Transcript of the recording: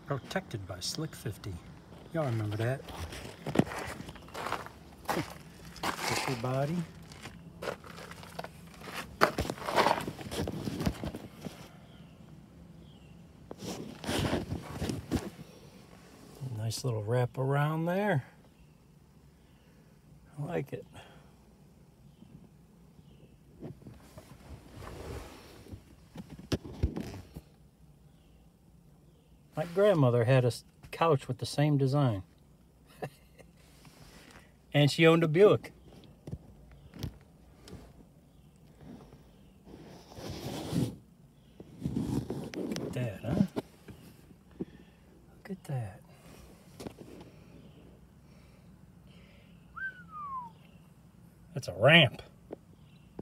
Protected by Slick 50. Y'all remember that? Sticker body. Nice little wrap around there. I like it. My grandmother had a couch with the same design. And she owned a Buick. Look at that, huh? Look at that. That's a ramp.